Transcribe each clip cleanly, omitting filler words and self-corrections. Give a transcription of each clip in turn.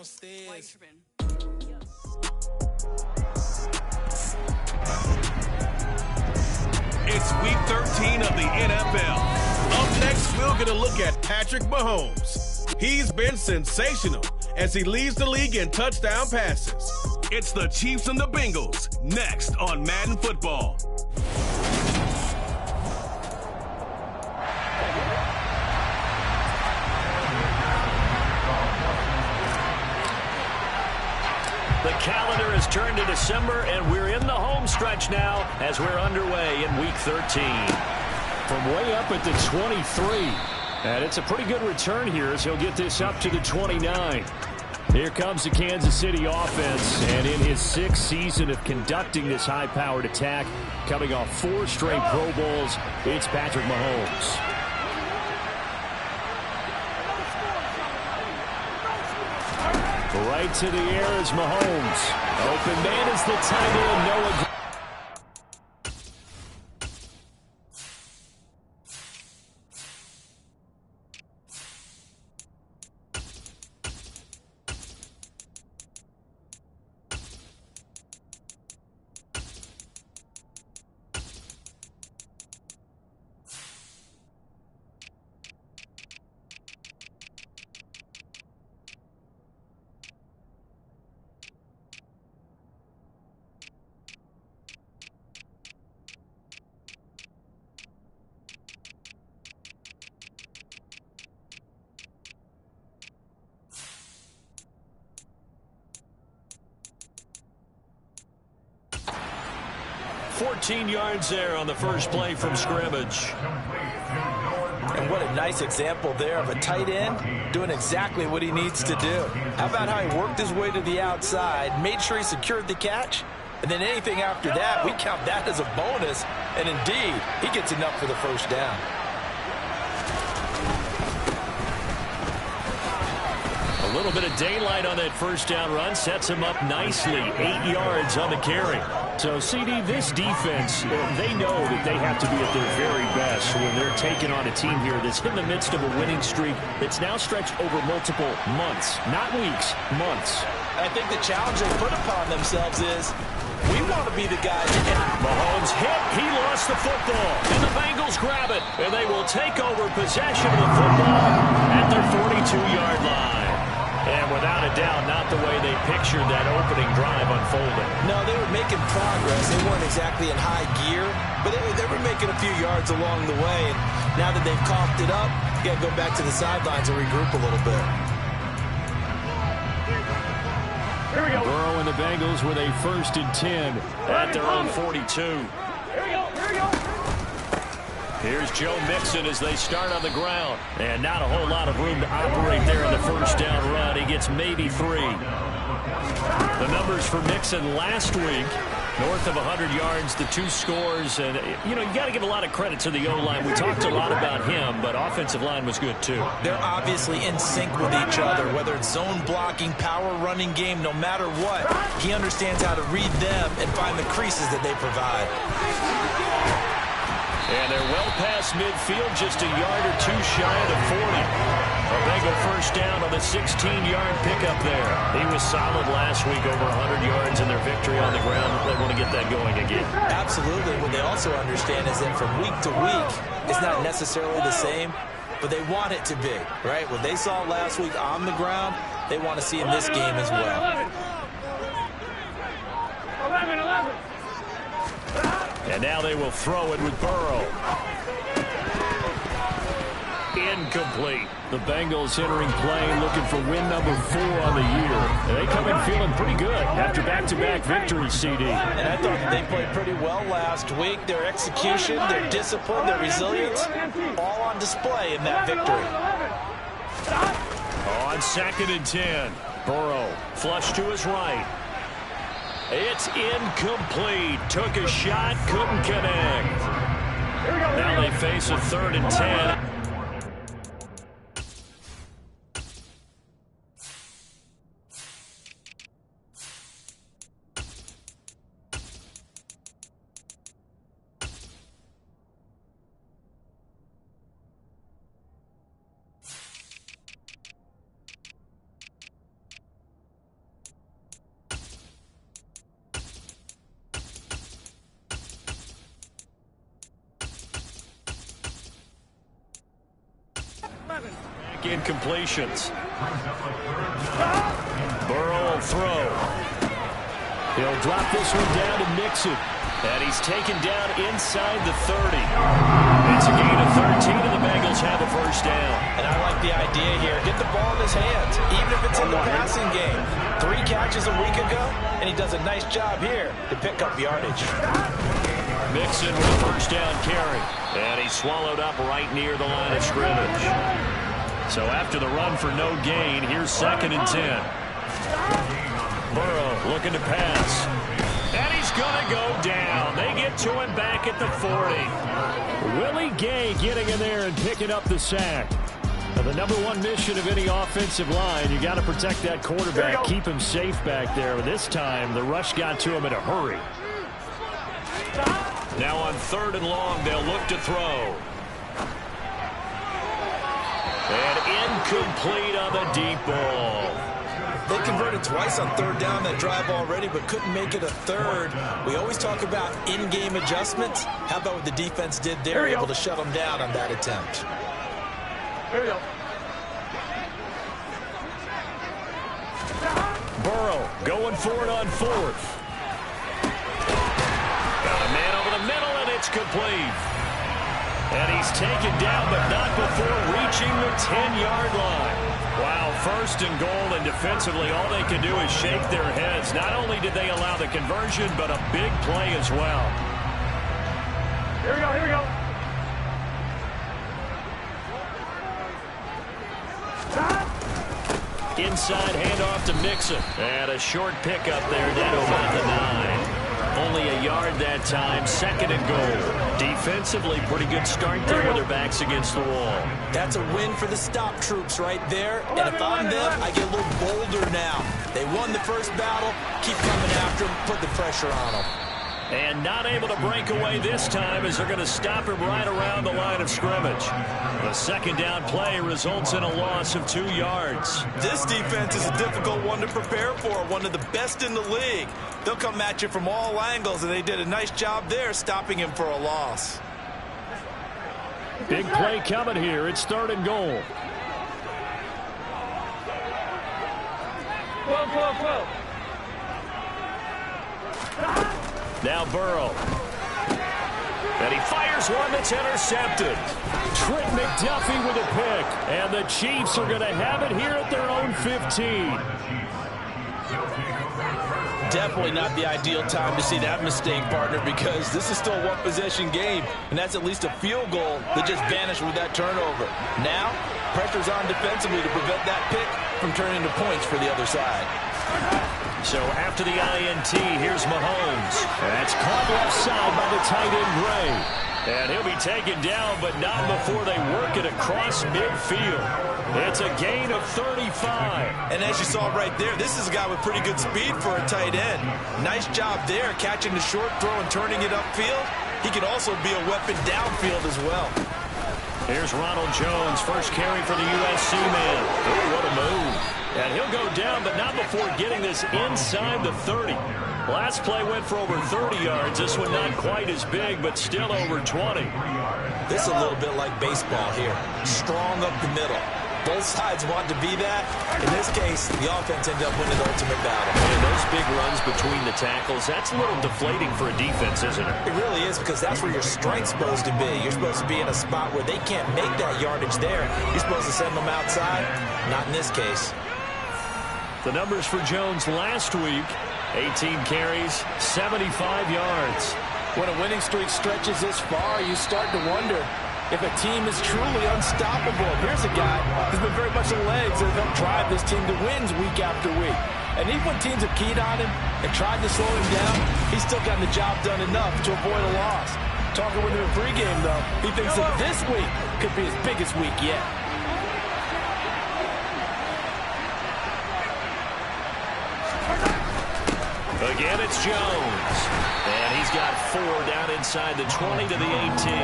downstairs. It's week 13 of the NFL. Up next, we're going to look at Patrick Mahomes. He's been sensational as he leads the league in touchdown passes. It's the Chiefs and the Bengals, next on Madden Football. The calendar has turned to December, and we're in the home stretch now as we're underway in Week 13. From way up at the 23. And it's a pretty good return here as he'll get this up to the 29. Here comes the Kansas City offense, and in his 6th season of conducting this high-powered attack, coming off 4 straight Pro Bowls, it's Patrick Mahomes. Right to the air is Mahomes. Open man is the tight end, Noah. Yards there on the first play from scrimmage. And what a nice example there of a tight end doing exactly what he needs to do. How about how he worked his way to the outside, made sure he secured the catch, and then anything after that, we count that as a bonus. And indeed, he gets enough for the first down. A little bit of daylight on that first down run sets him up nicely. 8 yards on the carry. So, CD, this defense, they know that they have to be at their very best when they're taking on a team here that's in the midst of a winning streak that's now stretched over multiple months, not weeks, months. I think the challenge they put upon themselves is we want to be the guys. Mahomes hit. He lost the football. And the Bengals grab it. And they will take over possession of the football at their 42-yard line. And without a doubt, not the way they pictured that opening drive unfolding. No, they were making progress. They weren't exactly in high gear, but they were making a few yards along the way. And now that they've coughed it up, you got to go back to the sidelines and regroup a little bit. Here we go. Burrow and the Bengals with a 1st and 10 at their own 42. Here we go. Here we go. Here's Joe Mixon as they start on the ground. And not a whole lot of room to operate there in the first down run. He gets maybe 3. The numbers for Mixon last week, north of 100 yards, the 2 scores. And, you know, you got to give a lot of credit to the O-line. We talked a lot about him, but offensive line was good, too. They're obviously in sync with each other, whether it's zone blocking, power running game, no matter what. He understands how to read them and find the creases that they provide. And they're well past midfield, just a yard or 2 shy of the 40. A Bengal first down on the 16-yard pickup there. He was solid last week, over 100 yards in their victory on the ground. They want to get that going again. Absolutely. What they also understand is that from week to week, it's not necessarily the same, but they want it to be, right? What they saw last week on the ground, they want to see in this game as well. 11. And now they will throw it with Burrow. Incomplete. The Bengals entering play looking for win number 4 on the year. And they come in feeling pretty good after back-to-back victories, CD. And I thought that they played pretty well last week. Their execution, their discipline, their resilience, all on display in that victory. On 2nd and 10, Burrow flush to his right. It's incomplete. Took a shot, couldn't connect. Now they face a 3rd and 10. back incompletions. Burrow will throw. He'll drop this one down to Mixon. And he's taken down inside the 30. It's a gain of 13, and the Bengals have a first down. And I like the idea here. Get the ball in his hands, even if it's in the passing game. 3 catches a week ago, and he does a nice job here to pick up yardage. Mixon with a first down carry. And he's swallowed up right near the line of scrimmage. So after the run for no gain, here's 2nd and 10. Burrow looking to pass. And he's going to go down. They get to him back at the 40. Willie Gay getting in there and picking up the sack. Now, the #1 mission of any offensive line, you got to protect that quarterback, keep him safe back there. But this time, the rush got to him in a hurry. Now on 3rd and long, they'll look to throw. And incomplete on the deep ball. They converted twice on 3rd down that drive already, but couldn't make it a 3rd. We always talk about in-game adjustments. How about what the defense did there, able to shut them down on that attempt. Here we go. Burrow going for it on 4th. Got a man over the middle, and it's complete. And he's taken down, but not before reaching the 10-yard line. Wow, 1st and goal, and defensively all they can do is shake their heads. Not only did they allow the conversion, but a big play as well. Here we go, here we go. Inside handoff to Mixon. And a short pickup there down to about the 9. Only a yard that time, 2nd and goal. Defensively, pretty good start there with their backs against the wall. That's a win for the stop troops right there. And if I'm them, I get a little bolder now. They won the first battle. Keep coming after them. Put the pressure on them. And not able to break away this time as they're going to stop him right around the line of scrimmage. The 2nd down play results in a loss of 2 yards. This defense is a difficult one to prepare for, one of the best in the league. They'll come at you from all angles, and they did a nice job there stopping him for a loss. Big play coming here. It's 3rd and goal. 12. Now Burrow. And he fires one that's intercepted. Trent McDuffie with a pick. And the Chiefs are going to have it here at their own 15. Definitely not the ideal time to see that mistake, partner, because this is still a one-possession game, and that's at least a field goal that just vanished with that turnover. Now, pressure's on defensively to prevent that pick from turning into points for the other side. So after the INT, here's Mahomes. That's caught left side by the tight end Gray. And he'll be taken down, but not before they work it across midfield. It's a gain of 35. And as you saw right there, this is a guy with pretty good speed for a tight end. Nice job there, catching the short throw and turning it upfield. He can also be a weapon downfield as well. Here's Ronald Jones, first carry for the USC man. Oh, what a move. And he'll go down, but not before getting this inside the 30. Last play went for over 30 yards. This one not quite as big, but still over 20. This is a little bit like baseball here. Strong up the middle. Both sides want to be that. In this case, the offense ended up winning the ultimate battle. And those big runs between the tackles, that's a little deflating for a defense, isn't it? It really is, because that's where your strength's supposed to be. You're supposed to be in a spot where they can't make that yardage there. You're supposed to send them outside. Not in this case. The numbers for Jones last week, 18 carries, 75 yards. When a winning streak stretches this far, you start to wonder if a team is truly unstoppable. Here's a guy who's been very much the legs that have helped drive this team to wins week after week. And even when teams have keyed on him and tried to slow him down, he's still gotten the job done enough to avoid a loss. Talking with him in pregame, though, he thinks that this week could be his biggest week yet. Again, it's Jones. And he's got 4 down inside the 20 to the 18.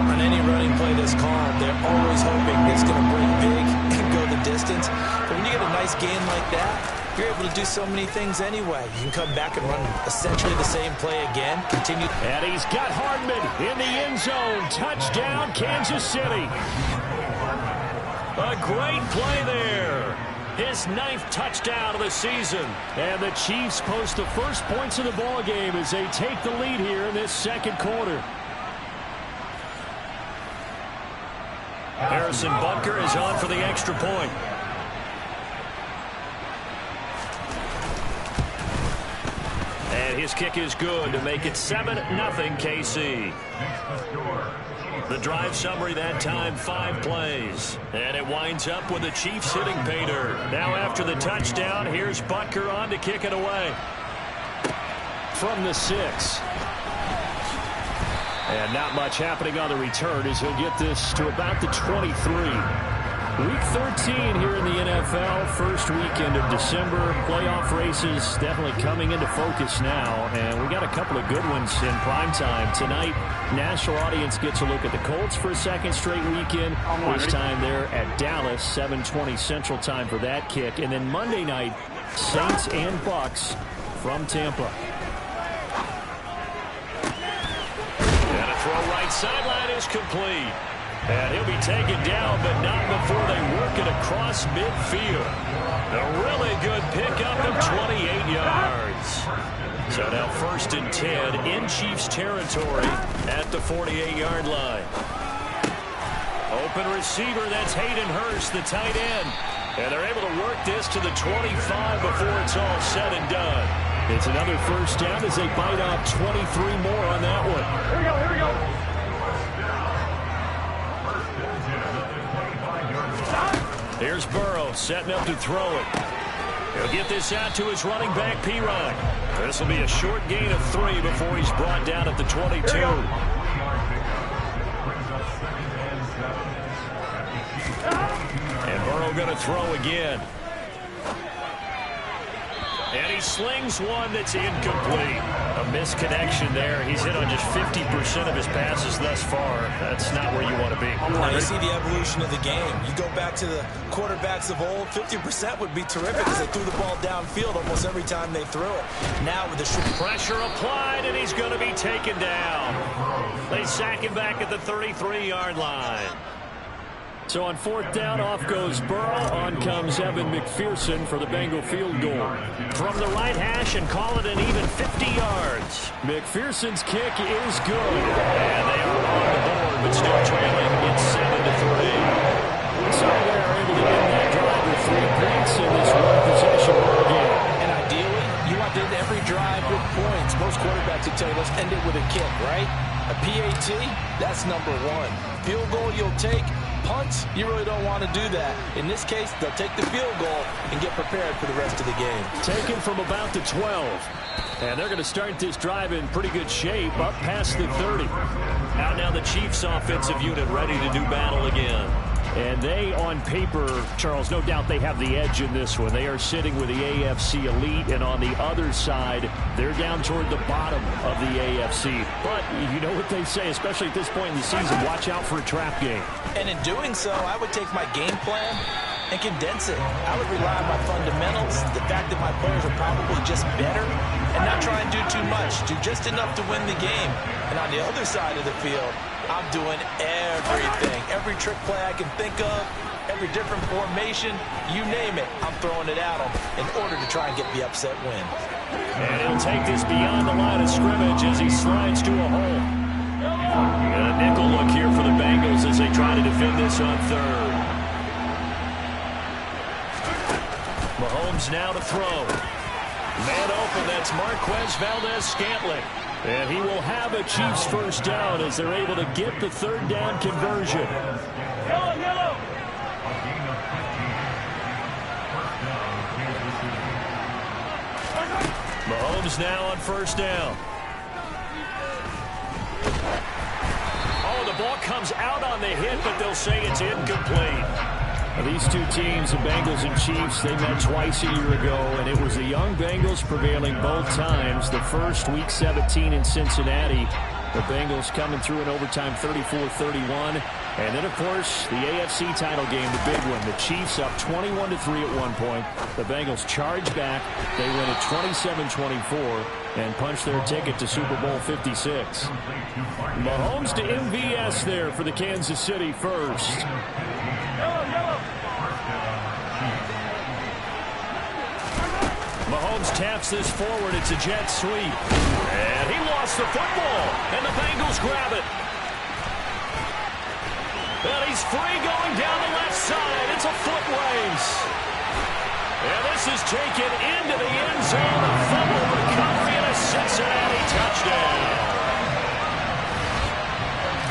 On any running play that's called, they're always hoping it's going to break big and go the distance. But when you get a nice gain like that, you're able to do so many things anyway. You can come back and run essentially the same play again. Continue. And he's got Hardman in the end zone. Touchdown, Kansas City. a great play there. His 9th touchdown of the season. And the Chiefs post the first points of the ball game as they take the lead here in this second quarter. Harrison Butker is on for the extra point. And his kick is good to make it 7-0 KC. The drive summary that time, 5 plays. And it winds up with the Chiefs hitting pay dirt. Now after the touchdown, here's Butker on to kick it away. From the 6. And not much happening on the return as he'll get this to about the 23. Week 13 here in the NFL, first weekend of December. Playoff races definitely coming into focus now, and we got a couple of good ones in primetime. Tonight, national audience gets a look at the Colts for a second straight weekend. This time they're at Dallas, 7:20 Central Time for that kick. And then Monday night, Saints and Bucks from Tampa. And a throw right sideline is complete. And he'll be taken down, but not before they work it across midfield. A really good pickup of 28 yards. So now 1st and 10 in Chiefs territory at the 48-yard line. Open receiver, that's Hayden Hurst, the tight end. And they're able to work this to the 25 before it's all said and done. It's another first down as they bite off 23 more on that one. Here we go, here we go. Here's Burrow setting up to throw it. He'll get this out to his running back, P-Rod. This will be a short gain of 3 before he's brought down at the 22. And Burrow going to throw again. And he slings one that's incomplete. A misconnection there. He's hit on just 50% of his passes thus far. That's not where you want to be. Now you see the evolution of the game. You go back to the quarterbacks of old, 50% would be terrific because they threw the ball downfield almost every time they threw it. Now with the pressure applied, and he's going to be taken down. They sack him back at the 33-yard line. So on 4th down, off goes Burrow. On comes Evan McPherson for the Bengal field goal. From the right hash and call it an even 50 yards. McPherson's kick is good. And they are on the board, but still trailing. It's 7-3. So they're able to end that drive with 3 points in this one-possession ball game. And ideally, you want to end every drive with points. Most quarterbacks would tell you, let's end it with a kick, right? A PAT, that's number 1. Field goal you'll take. Punts, you really don't want to do that. In this case, they'll take the field goal and get prepared for the rest of the game. Taken from about the 12. And they're going to start this drive in pretty good shape, up past the 30. Out now the Chiefs offensive unit ready to do battle again. And they, on paper, Charles, no doubt they have the edge in this one. They are sitting with the AFC elite, and on the other side, they're down toward the bottom of the AFC. But you know what they say, especially at this point in the season, watch out for a trap game. And in doing so, I would take my game plan and condense it. I would rely on my fundamentals, the fact that my players are probably just better, and not try and do too much, do just enough to win the game. And on the other side of the field, I'm doing everything. Every trick play I can think of, every different formation, you name it, I'm throwing it at them in order to try and get the upset win. And he'll take this beyond the line of scrimmage as he slides to a hole. And a nickel look here for the Bengals as they try to defend this on 3rd. Mahomes now to throw. Man open, that's Marquez Valdez-Scantling. And he will have a Chiefs first down as they're able to get the 3rd down conversion. Yellow, yellow. Mahomes now on 1st down. Oh, the ball comes out on the hit, but they'll say it's incomplete. These two teams, the Bengals and Chiefs, they met twice a year ago, and it was the young Bengals prevailing both times. The first, Week 17 in Cincinnati, the Bengals coming through in overtime 34-31. And then, of course, the AFC title game, the big one. The Chiefs up 21-3 at one point. The Bengals charge back. They win at 27-24 and punch their ticket to Super Bowl 56. Mahomes to MVS there for the Kansas City first. Yellow, yellow. Mahomes taps this forward. It's a jet sweep. And he lost the football. And the Bengals grab it. And he's free going down the left side. It's a foot race. And this is taken into the end zone. A fumble recovery and a Cincinnati touchdown.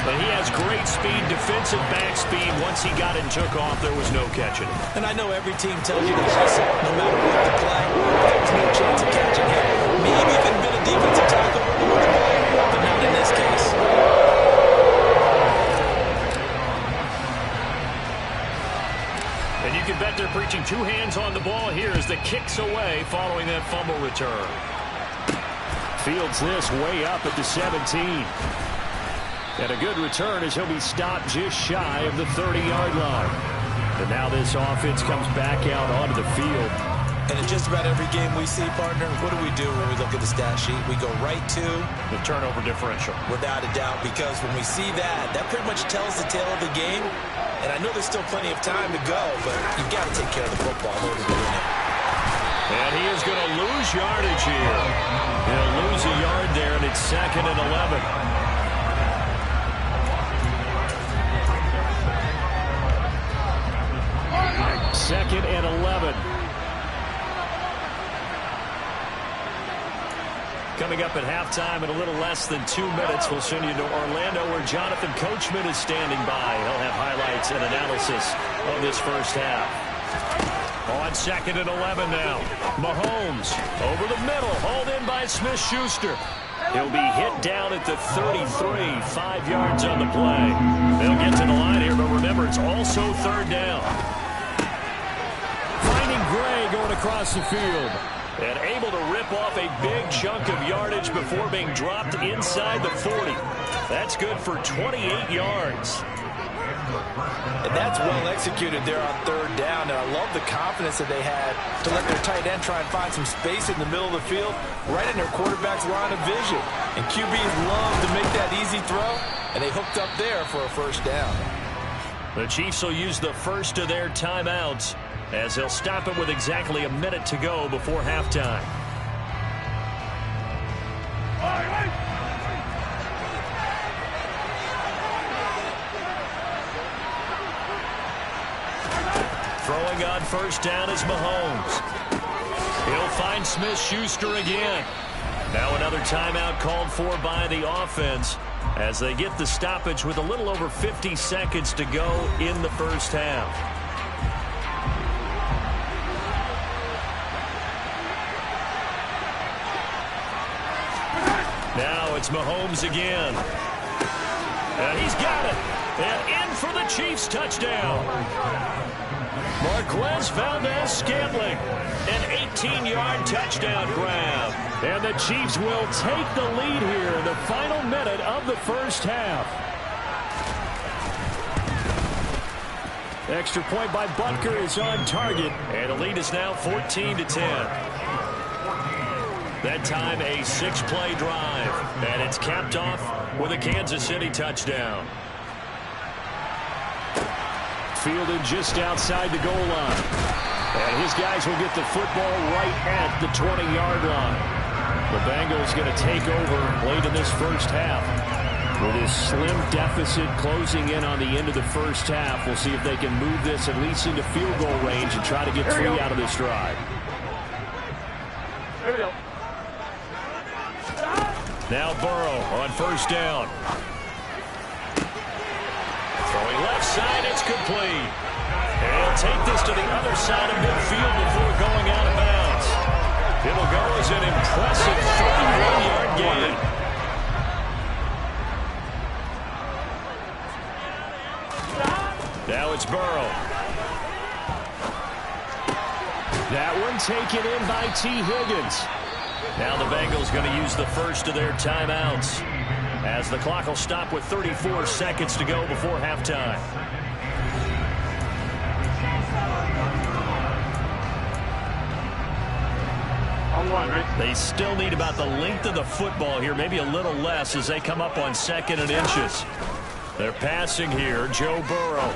But he has great speed, defensive back speed. Once he got it and took off, there was no catching it. And I know every team tells you to hustle, no matter what the play. There's no chance of catching him. Maybe even a bit of defensive tackle before the play, but not in this case. And you can bet they're preaching two hands on the ball here as the kick's away following that fumble return. Fields this way up at the 17. And a good return as he'll be stopped just shy of the 30-yard line. And now this offense comes back out onto the field. And in just about every game we see, partner, what do we do when we look at the stat sheet? We go right to the turnover differential. Without a doubt, because when we see that, that pretty much tells the tale of the game. And I know there's still plenty of time to go, but you've got to take care of the football in order to win it. And he is going to lose yardage here. He'll lose a yard there, and it's 2nd and 11. Second and 11. Coming up at halftime in a little less than 2 minutes, we'll send you to Orlando where Jonathan Coachman is standing by. He'll have highlights and analysis of this first half. On 2nd and 11 now. Mahomes over the middle, hauled in by Smith-Schuster. He'll be hit down at the 33, 5 yards on the play. They'll get to the line here, but remember, it's also 3rd down. Gray going across the field and able to rip off a big chunk of yardage before being dropped inside the 40. That's good for 28 yards. And that's well executed there on 3rd down. And I love the confidence that they had to let their tight end try and find some space in the middle of the field, right in their quarterback's line of vision. And QBs love to make that easy throw, and they hooked up there for a 1st down. The Chiefs will use the first of their timeouts, as they'll stop it with exactly a minute to go before halftime. Throwing on 1st down is Mahomes. He'll find Smith-Schuster again. Now another timeout called for by the offense as they get the stoppage with a little over 50 seconds to go in the first half. Now it's Mahomes again. And he's got it. And in for the Chiefs touchdown. Marquez Valdez-Scantling. An 18-yard touchdown grab. And the Chiefs will take the lead here in the final minute of the first half. Extra point by Butker is on target. And the lead is now 14-10. That time a 6-play drive, and it's capped off with a Kansas City touchdown. Fielded just outside the goal line. And his guys will get the football right at the 20-yard line. The Bengals going to take over late in this first half. With his slim deficit closing in on the end of the first half, we'll see if they can move this at least into field goal range and try to get 3 out of this drive. There we go. Now Burrow on 1st down. Throwing left side, it's complete. And he'll take this to the other side of midfield before going out of bounds. It'll go as an impressive 31-yard gain. Now it's Burrow. That one taken in by T. Higgins. Now the Bengals going to use the first of their timeouts as the clock will stop with 34 seconds to go before halftime. They still need about the length of the football here, maybe a little less as they come up on 2nd and inches. They're passing here, Joe Burrow.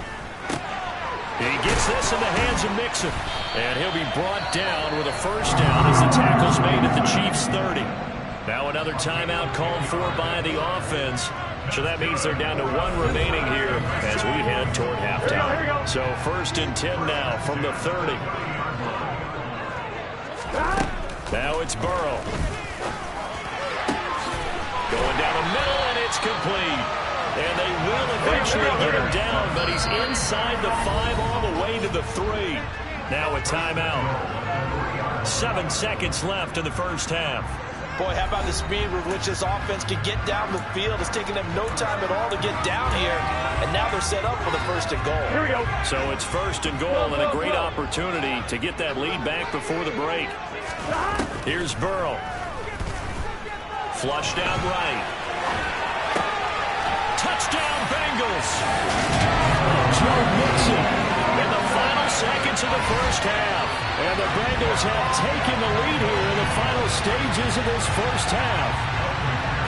He gets this in the hands of Mixon. And he'll be brought down with a first down as the tackle's made at the Chiefs' 30. Now another timeout called for by the offense. So that means they're down to 1 remaining here as we head toward halftime. So 1st and 10 now from the 30. Now it's Burrow. Going down the middle, and it's complete. And they will eventually get him down, but he's inside the 5 all the way to the 3. Now a timeout. 7 seconds left in the first half. Boy, how about the speed with which this offense can get down the field? It's taking them no time at all to get down here, and now they're set up for the 1st and goal. Here we go. So it's 1st and goal and a great opportunity to get that lead back before the break. Here's Burrow. Flush down right. Touchdown, Bengals. Joe Mixon in the final seconds of the first half. And the Bengals have taken the lead here in the final stages of this first half.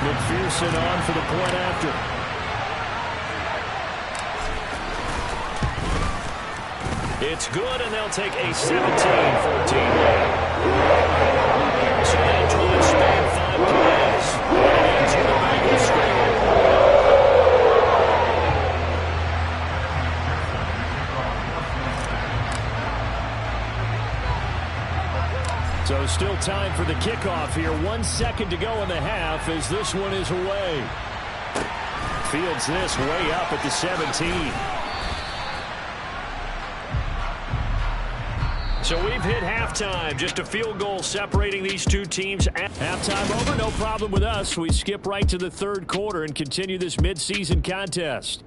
McPherson on for the point after. It's good, and they'll take a 17-14 lead. So that's one span 5 plays. Into the Bengals score. So still time for the kickoff here. 1 second to go in the half as this one is away. Fields this way up at the 17. So we've hit halftime. Just a field goal separating these two teams. Halftime over, no problem with us. We skip right to the 3rd quarter and continue this midseason contest.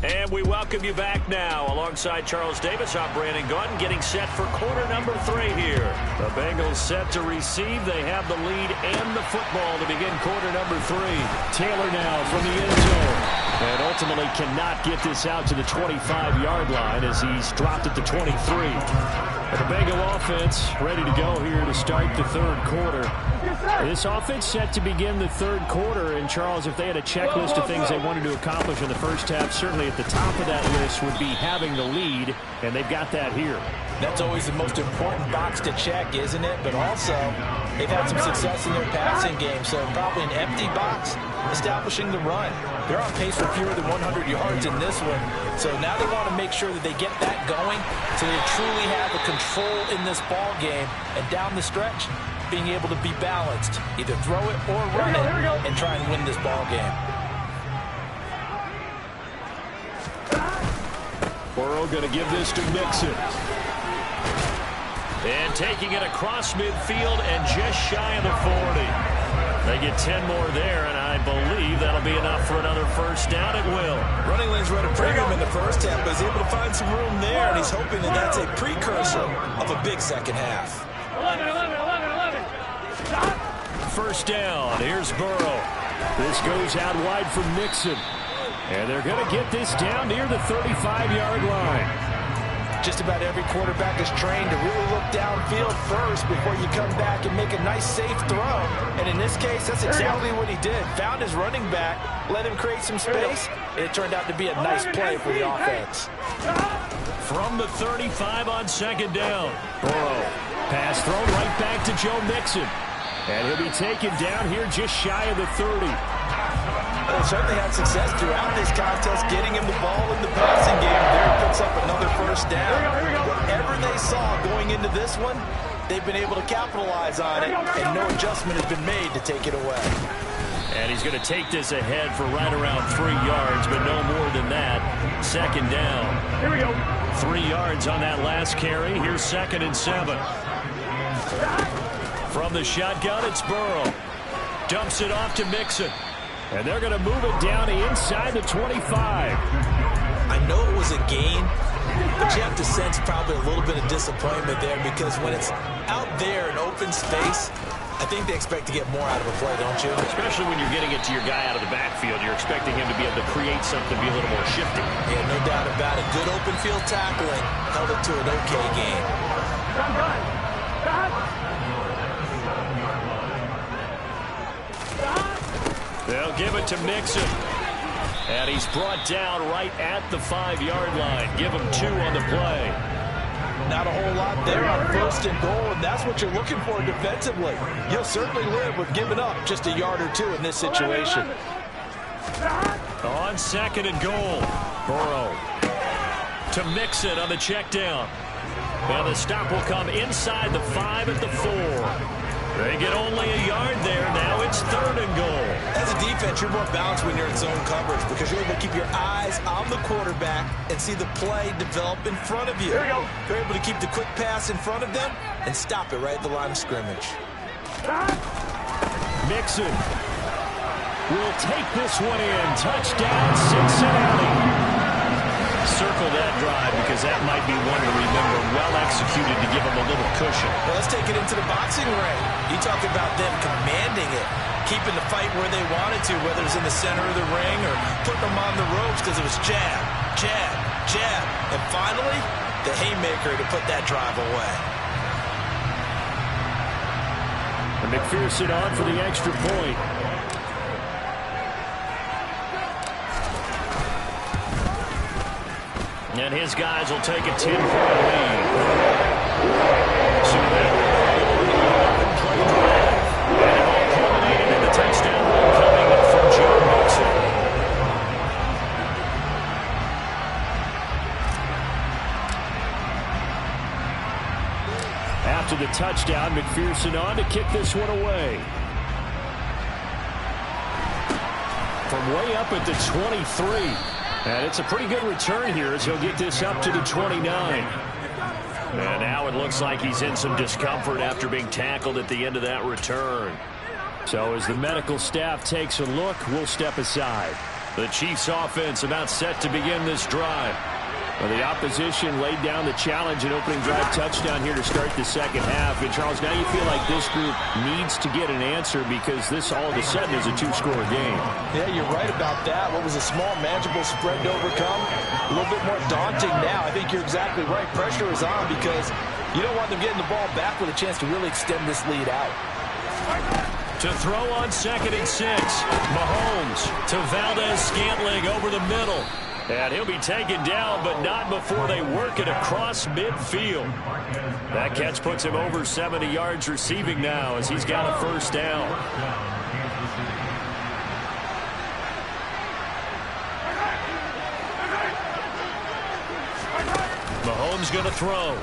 And we welcome you back now. Alongside Charles Davis, I'm Brandon Gaudin, getting set for quarter number 3 here. The Bengals set to receive. They have the lead and the football to begin quarter number 3. Taylor now from the end zone. And ultimately cannot get this out to the 25-yard line as he's dropped at the 23. And the Bengal offense ready to go here to start the 3rd quarter. This offense set to begin the 3rd quarter. And, Charles, if they had a checklist of things they wanted to accomplish in the first half, certainly at the top of that list would be having the lead, and they've got that here. That's always the most important box to check, isn't it? But also, they've had some success in their passing game, so probably an empty box establishing the run. They're on pace for fewer than 100 yards in this one, so now they want to make sure that they get that going so they truly have the control in this ball game, and down the stretch, being able to be balanced, either throw it or run it, and try and win this ball game. Burrow going to give this to Mixon. And taking it across midfield and just shy of the 40. They get 10 more there, and I believe that'll be enough for another first down. It will. Running lanes run a premium in the first half, but he's able to find some room there, and he's hoping that that's a precursor of a big second half. 11. First down. Here's Burrow. This goes out wide from Mixon. And they're going to get this down near the 35-yard line. Just about every quarterback is trained to really look downfield first before you come back and make a nice, safe throw. And in this case, that's exactly what he did. Found his running back, let him create some space, and it turned out to be a nice play for the offense. From the 35 on second down. Burrow. Pass thrown right back to Joe Mixon. And he'll be taken down here just shy of the 30. Well, they certainly had success throughout this contest, getting him the ball in the passing game. There he picks up another first down. Whatever they saw going into this one, they've been able to capitalize on it, and no adjustment has been made to take it away. And he's going to take this ahead for right around 3 yards, but no more than that. Second down. Here we go. 3 yards on that last carry. Here's 2nd and 7. From the shotgun, it's Burrow. Dumps it off to Mixon. And they're going to move it down inside the 25. I know it was a gain, but you have to sense probably a little bit of disappointment there because when it's out there in open space, I think they expect to get more out of a play, don't you? Especially when you're getting it to your guy out of the backfield. You're expecting him to be able to create something, be a little more shifty. Yeah, no doubt about it. Good open field tackling held it to an okay gain. They'll give it to Mixon. And he's brought down right at the 5-yard line. Give him 2 on the play. Not a whole lot there on 1st and goal, and that's what you're looking for defensively. You'll certainly live with giving up just a yard or 2 in this situation. On 2nd and goal, Burrow to Mixon on the check down. And the stop will come inside the 5 at the 4. They get only a yard there. Now it's 3rd and goal. As a defense, you're more balanced when you're in zone coverage because you're able to keep your eyes on the quarterback and see the play develop in front of you. Here we go. You're able to keep the quick pass in front of them and stop it right at the line of scrimmage. Mixon will take this one in. Touchdown, Cincinnati. Circle that drive because that might be one to remember. Well executed to give them a little cushion. Well, let's take it into the boxing ring. You talk about them commanding it, keeping the fight where they wanted to, whether it's in the center of the ring or putting them on the ropes because it was jab, jab, jab. And finally, the haymaker to put that drive away. And McPherson on for the extra point. And his guys will take a 10-point lead. So that play drive. And it all culminated in the touchdown run coming from Joe Mixon. After the touchdown, McPherson on to kick this one away. From way up at the 23. And it's a pretty good return here as he'll get this up to the 29. And now it looks like he's in some discomfort after being tackled at the end of that return. So as the medical staff takes a look, we'll step aside. The Chiefs offense about set to begin this drive. Well, the opposition laid down the challenge and opening drive touchdown here to start the second half. And, Charles, now you feel like this group needs to get an answer because this all of a sudden is a 2-score game. Yeah, you're right about that. What was a small, manageable spread to overcome, a little bit more daunting now. I think you're exactly right. Pressure is on because you don't want them getting the ball back with a chance to really extend this lead out. To throw on 2nd and 6. Mahomes to Valdez-Scantling over the middle. And he'll be taken down, but not before they work it across midfield. That catch puts him over 70 yards receiving now as he's got a 1st down. Mahomes going to throw.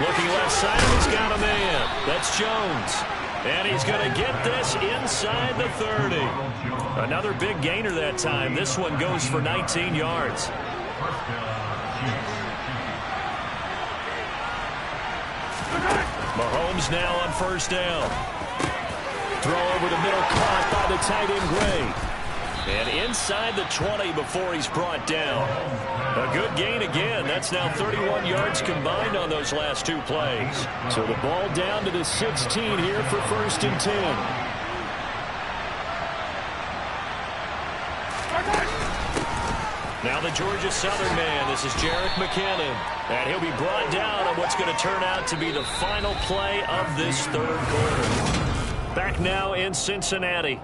Looking left side, he's got a man. That's Jones. And he's going to get this inside the 30. Another big gainer that time. This one goes for 19 yards. Mahomes now on 1st down. Throw over the middle, caught by the tight end Gray. And inside the 20 before he's brought down. A good gain again. That's now 31 yards combined on those last 2 plays. So the ball down to the 16 here for 1st and 10. Now the Georgia Southern man. This is Jerick McKinnon. And he'll be brought down on what's going to turn out to be the final play of this 3rd quarter. Back now in Cincinnati.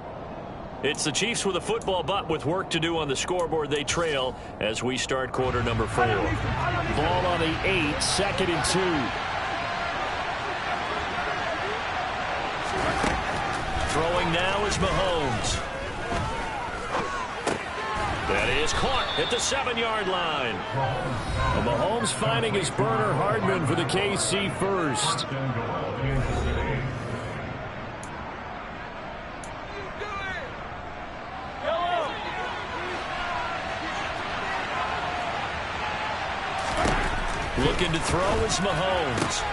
It's the Chiefs with a football, but with work to do on the scoreboard. They trail as we start quarter number 4. Ball on the 8, 2nd and 2. Throwing now is Mahomes. That is caught at the 7-yard line. Well, Mahomes finding his burner Hardman for the KC first. Looking to throw is Mahomes.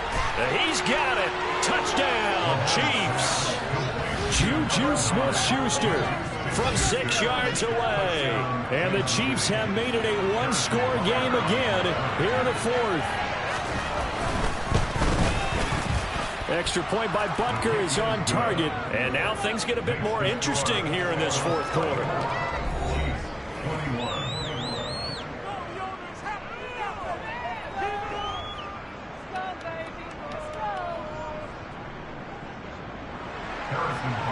He's got it. Touchdown, Chiefs. Juju Smith-Schuster from 6 yards away. And the Chiefs have made it a one-score game again here in the fourth. Extra point by Butker is on target. And now things get a bit more interesting here in this fourth quarter.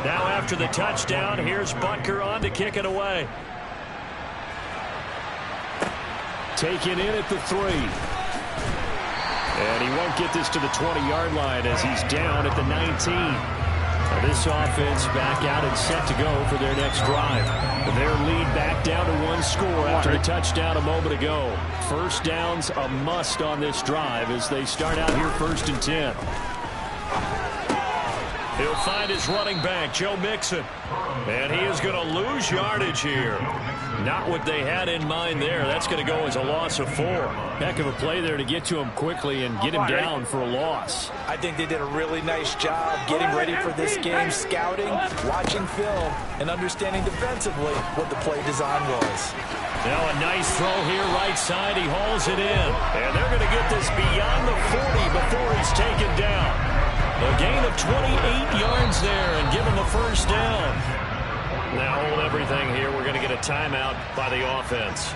Now after the touchdown, here's Butker on to kick it away. Taken in at the 3. And he won't get this to the 20-yard line as he's down at the 19. Now this offense back out and set to go for their next drive. Their lead back down to 1 score after the touchdown a moment ago. First down's a must on this drive as they start out here 1st and 10. He'll find his running back, Joe Mixon. And he is going to lose yardage here. Not what they had in mind there. That's going to go as a loss of 4. Heck of a play there to get to him quickly and get him down for a loss. I think they did a really nice job getting ready for this game, scouting, watching film, and understanding defensively what the play design was. Now a nice throw here right side. He hauls it in. And they're going to get this beyond the 40 before he's taken down. A gain of 28 yards there and give him the first down. Now hold everything here. We're going to get a timeout by the offense.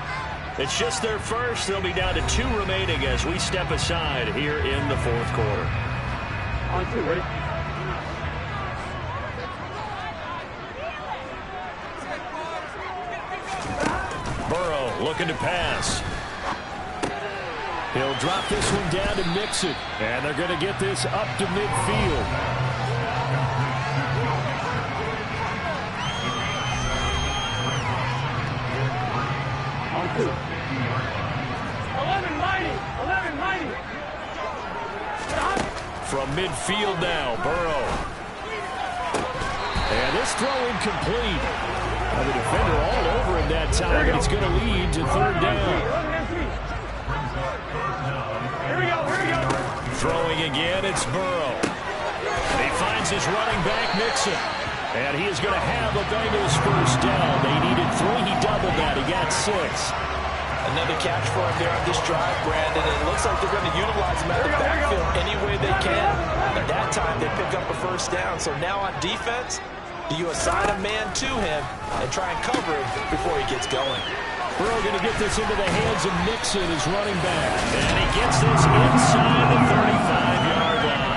It's just their first. They'll be down to 2 remaining as we step aside here in the fourth quarter. On 2, ready? Burrow looking to pass. He'll drop this one down to Mixon. And they're going to get this up to midfield. On 2. 11 mighty. From midfield now, Burrow. And this throw incomplete. Well, the defender all over him that time, and it's going to lead to 3rd down. Here we go. Throwing again, it's Burrow. He finds his running back, Mixon. And he is going to have the Bengals first down. They needed 3. He doubled that. He got 6. Another catch for him there on this drive, Brandon. It looks like they're going to utilize him out of the backfield any way they can. And that time they pick up a first down. So now on defense, you assign a man to him and try and cover him before he gets going. Burrow going to get this into the hands of Mixon, his running back. And he gets this inside the 35-yard line.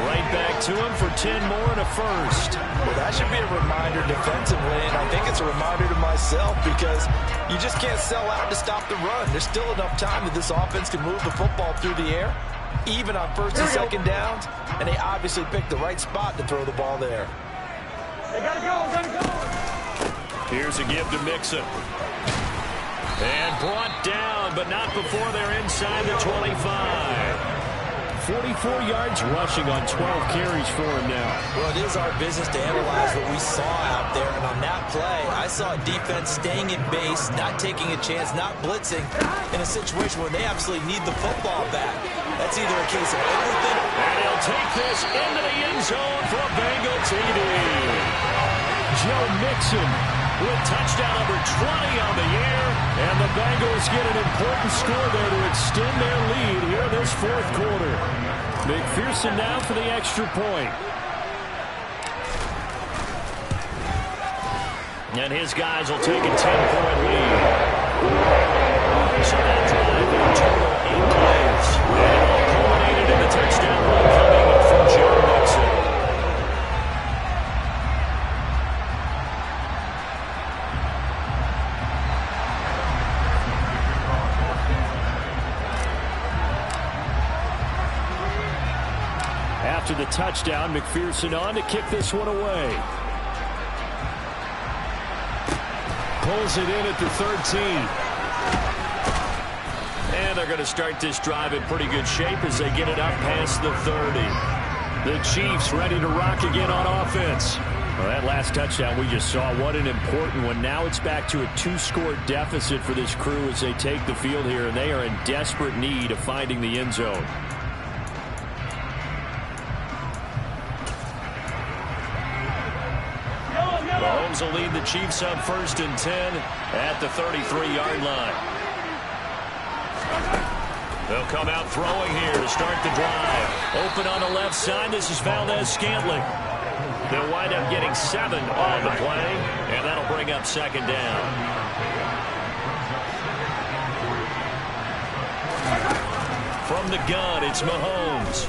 Right back to him for 10 more and a first. Well, that should be a reminder defensively, and I think it's a reminder to myself because you just can't sell out to stop the run. There's still enough time that this offense can move the football through the air, even on 1st and 2nd downs, and they obviously picked the right spot to throw the ball there. They gotta go. Here's a give to Mixon. And brought down, but not before they're inside the 25. 44 yards rushing on 12 carries for him now. Well, it is our business to analyze what we saw out there. And on that play, I saw a defense staying in base, not taking a chance, not blitzing in a situation where they absolutely need the football back. That's either a case of everything. And he'll take this into the end zone for a Bengal TD. Joe Mixon with touchdown number 20 on the year. And the Bengals get an important score there to extend their lead here in this fourth quarter. McPherson now for the extra point. And his guys will take a 10-point lead. So that drive in total 8 plays. And it all culminated in the touchdown run coming from Joe Mixon. After the touchdown, McPherson on to kick this one away. Pulls it in at the 13. And they're going to start this drive in pretty good shape as they get it up past the 30. The Chiefs ready to rock again on offense. Well, that last touchdown we just saw, what an important one. Now it's back to a 2-score deficit for this crew as they take the field here, and they are in desperate need of finding the end zone. Mahomes will lead the Chiefs up 1st and 10 at the 33-yard line. They'll come out throwing here to start the drive. Open on the left side. This is Valdez-Scantling. They'll wind up getting 7 on the play, and that'll bring up 2nd down. From the gun, it's Mahomes.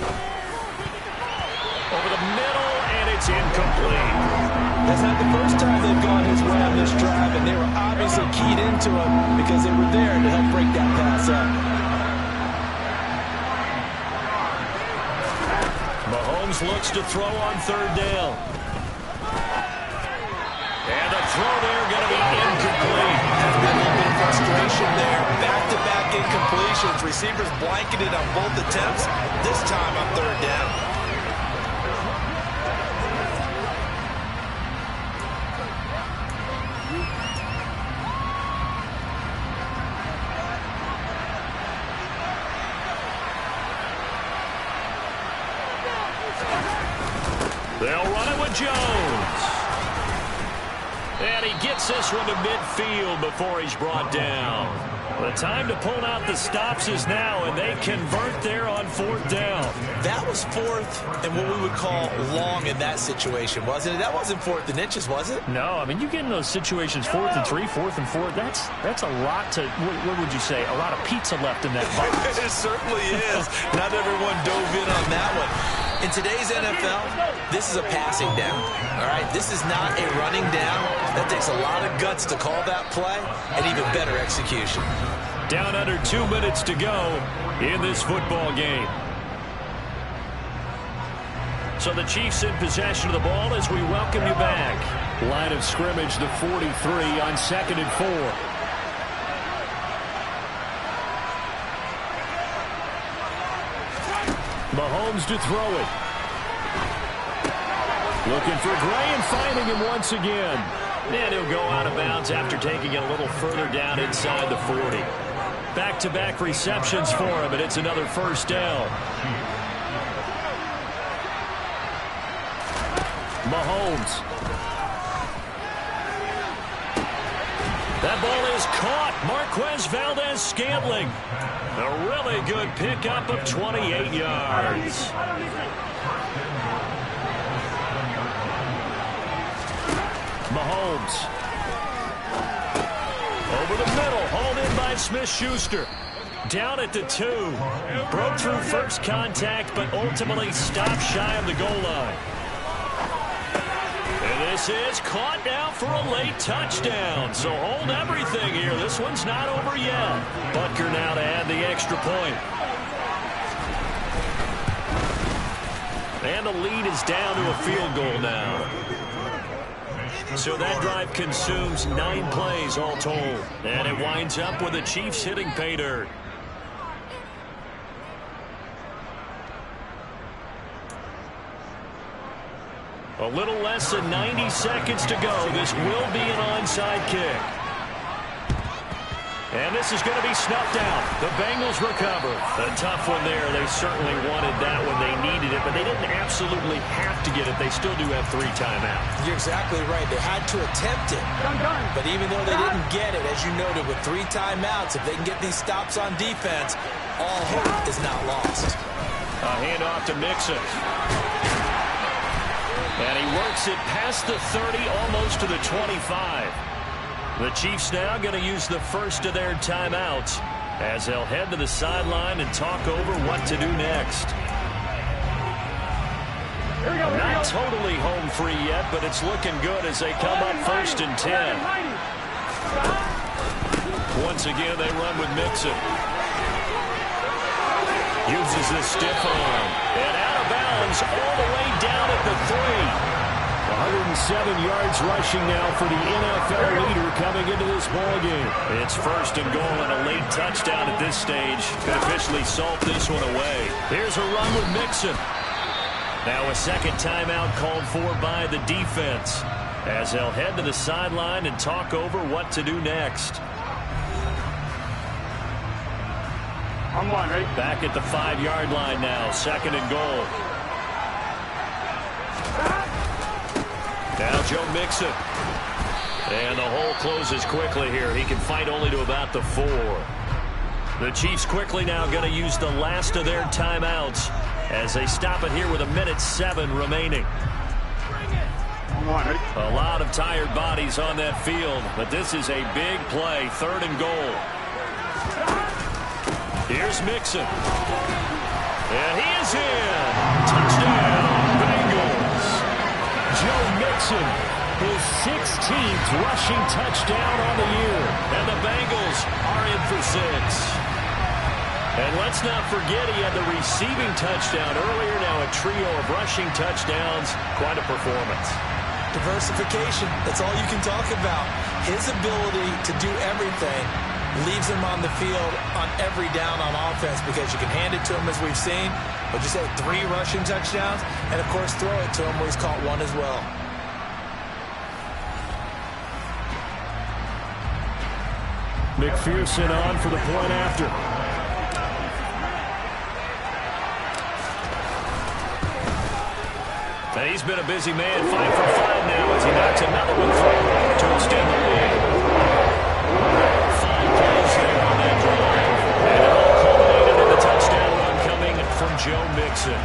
Over the middle, and it's incomplete. That's not the first time they've gone his way on this drive, and they were obviously keyed into him because they were there to help break that pass up. Mahomes looks to throw on 3rd down. And the throw there going to be incomplete. A little bit of frustration there. Back-to-back incompletions. Receivers blanketed on both attempts. This time on 3rd down. They'll run it with Jones. And he gets this one to midfield before he's brought down. The time to pull out the stops is now, and they convert there on 4th down. That was 4th and what we would call long in that situation, wasn't it? That wasn't 4th and inches, was it? No, I mean, you get in those situations 4th and 3, 4th and 4. That's a lot to, what would you say, a lot of pizza left in that box. It certainly is. Not everyone dove in on that one. In today's NFL, this is a passing down, all right? This is not a running down. That takes a lot of guts to call that play and even better execution. Down under 2 minutes to go in this football game. So the Chiefs in possession of the ball as we welcome you back. Line of scrimmage, the 43 on 2nd and 4. Mahomes to throw it. Looking for Gray and finding him once again. And he'll go out of bounds after taking it a little further down inside the 40. Back-to-back receptions for him, and it's another 1st down. Mahomes. That ball is caught. Marquez Valdez-Scantling. A really good pickup of 28 yards. Mahomes. Over the middle, hauled in by Smith-Schuster. Down at the 2. Broke through first contact, but ultimately stopped shy of the goal line. And this is caught now for a late touchdown. So hold everything here. This one's not over yet. Butker now to add the extra point. And the lead is down to a field goal now. So that drive consumes 9 plays all told. And it winds up with the Chiefs hitting pay dirt. A little less than 90 seconds to go. This will be an onside kick. And this is going to be snuffed out. The Bengals recover. A tough one there. They certainly wanted that when they needed it, but they didn't absolutely have to get it. They still do have 3 timeouts. You're exactly right. They had to attempt it. But even though they didn't get it, as you noted, with 3 timeouts, if they can get these stops on defense, all hope is not lost. A handoff to Mixon. And he works it past the 30, almost to the 25. The Chiefs now going to use the first of their timeouts as they'll head to the sideline and talk over what to do next. Not totally home free yet, but it's looking good as they come up 1st and 10. Once again, they run with Mixon. Uses the stiff arm. And out of bounds all the way down at the 3. 107 yards rushing now for the NFL leader coming into this ballgame. It's 1st and goal and a late touchdown at this stage. Could officially salt this one away. Here's a run with Mixon. Now a second timeout called for by the defense as they'll head to the sideline and talk over what to do next. I'm one, ready? Back at the 5-yard line now, 2nd and goal. Now Joe Mixon. And the hole closes quickly here. He can fight only to about the 4. The Chiefs quickly now going to use the last of their timeouts as they stop it here with 1:07 remaining. A lot of tired bodies on that field, but this is a big play, 3rd and goal. Here's Mixon. And he is in. Touchdown, Bengals. Joe Mixon, his 16th rushing touchdown on the year. And the Bengals are in for 6. And let's not forget he had the receiving touchdown earlier. Now a trio of rushing touchdowns. Quite a performance. Diversification, that's all you can talk about. His ability to do everything leaves him on the field on every down on offense because you can hand it to him as we've seen. But you say 3 rushing touchdowns, and of course throw it to him where he's caught 1 as well. McPherson on for the point after. And he's been a busy man, 5 for 5 now as he knocks another one through to extend the lead. 5 plays there on that drive. And it all culminated in the touchdown run coming from Joe Mixon.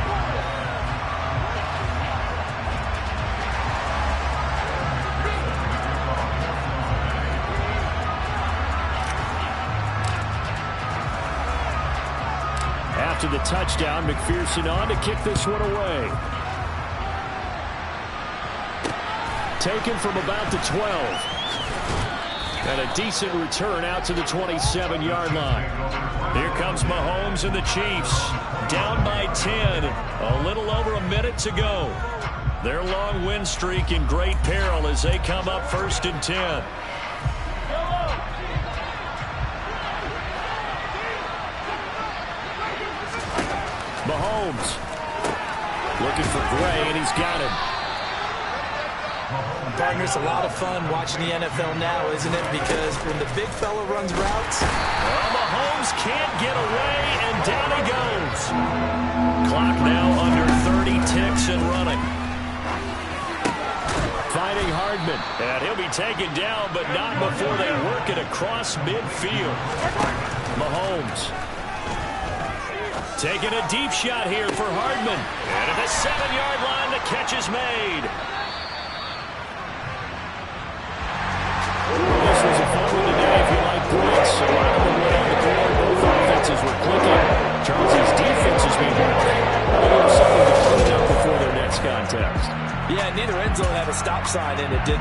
After the touchdown, McPherson on to kick this one away. Taken from about the 12. And a decent return out to the 27-yard line. Here comes Mahomes and the Chiefs. Down by 10. A little over a minute to go. Their long win streak in great peril as they come up 1st and 10. Mahomes looking for Gray, and he's got him. Partner, it's a lot of fun watching the NFL now, isn't it? Because when the big fella runs routes, well, Mahomes can't get away, and down he goes. Clock now under 30 ticks and running. Finding Hardman, and he'll be taken down, but not before they work it across midfield. Mahomes taking a deep shot here for Hardman. And at the 7-yard line, the catch is made. This was a fun one today if you like points. A lot of them went on the board. Both offenses were clicking. Charles's defense has been doing something to clean up before their next contest. yeah, neither end zone had a stop sign in it, did